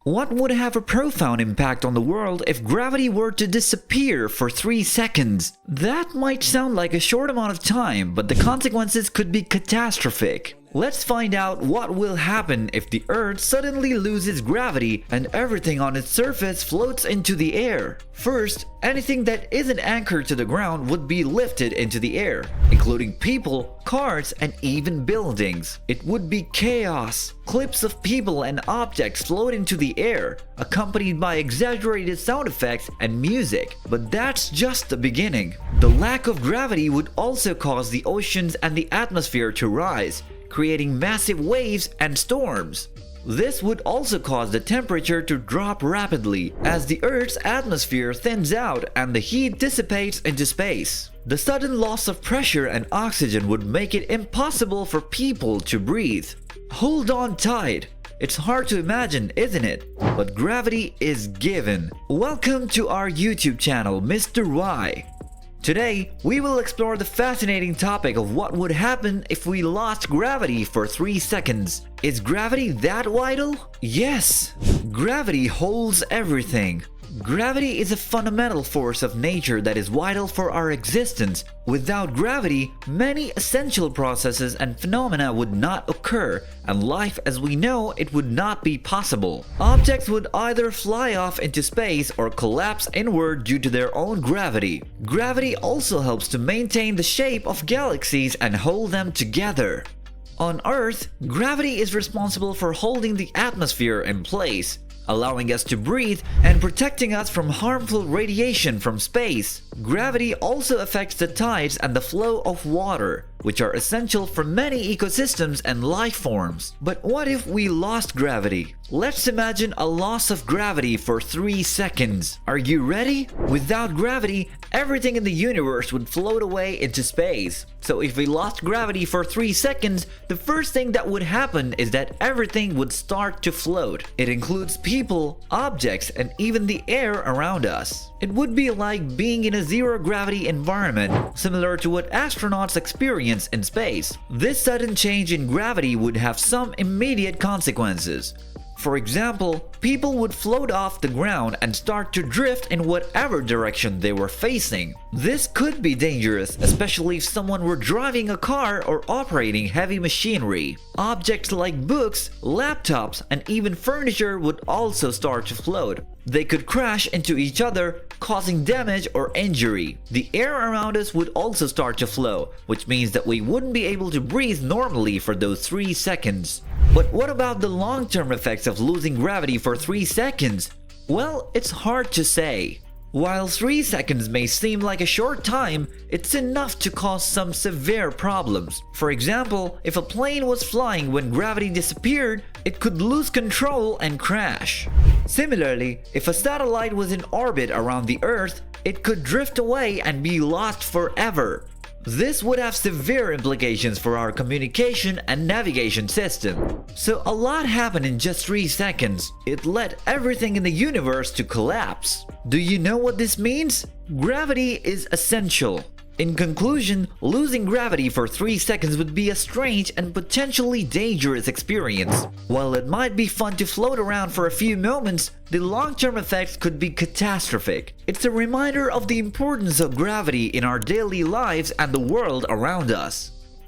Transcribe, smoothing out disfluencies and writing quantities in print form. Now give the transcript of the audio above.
What would have a profound impact on the world if gravity were to disappear for 3 seconds? That might sound like a short amount of time, but the consequences could be catastrophic. Let's find out what will happen if the Earth suddenly loses gravity and everything on its surface floats into the air. First, anything that isn't anchored to the ground would be lifted into the air, including people, cars, and even buildings. It would be chaos. Clips of people and objects float into the air, accompanied by exaggerated sound effects and music. But that's just the beginning. The lack of gravity would also cause the oceans and the atmosphere to rise, creating massive waves and storms. This would also cause the temperature to drop rapidly as the Earth's atmosphere thins out and the heat dissipates into space. The sudden loss of pressure and oxygen would make it impossible for people to breathe. Hold on tight. It's hard to imagine, isn't it? But gravity is given. Welcome to our YouTube channel, Mr. Y. Today, we will explore the fascinating topic of what would happen if we lost gravity for 3 seconds. Is gravity that vital? Yes! Gravity holds everything. Gravity is a fundamental force of nature that is vital for our existence. Without gravity, many essential processes and phenomena would not occur, and life as we know it would not be possible. Objects would either fly off into space or collapse inward due to their own gravity. Gravity also helps to maintain the shape of galaxies and hold them together. On Earth, gravity is responsible for holding the atmosphere in place, allowing us to breathe and protecting us from harmful radiation from space. Gravity also affects the tides and the flow of water, which are essential for many ecosystems and life forms. But what if we lost gravity? Let's imagine a loss of gravity for 3 seconds. Are you ready? Without gravity, everything in the universe would float away into space. So if we lost gravity for 3 seconds, the first thing that would happen is that everything would start to float. It includes people, objects, and even the air around us. It would be like being in a zero-gravity environment, similar to what astronauts experience in space. This sudden change in gravity would have some immediate consequences. For example, people would float off the ground and start to drift in whatever direction they were facing. This could be dangerous, especially if someone were driving a car or operating heavy machinery. Objects like books, laptops, and even furniture would also start to float. They could crash into each other, causing damage or injury. The air around us would also start to flow, which means that we wouldn't be able to breathe normally for those 3 seconds. But what about the long-term effects of losing gravity for 3 seconds? Well, it's hard to say. While 3 seconds may seem like a short time, it's enough to cause some severe problems. For example, if a plane was flying when gravity disappeared, it could lose control and crash. Similarly, if a satellite was in orbit around the Earth, it could drift away and be lost forever. This would have severe implications for our communication and navigation system. So a lot happened in just 3 seconds. It led everything in the universe to collapse. Do you know what this means? Gravity is essential. In conclusion, losing gravity for 3 seconds would be a strange and potentially dangerous experience. While it might be fun to float around for a few moments, the long-term effects could be catastrophic. It's a reminder of the importance of gravity in our daily lives and the world around us.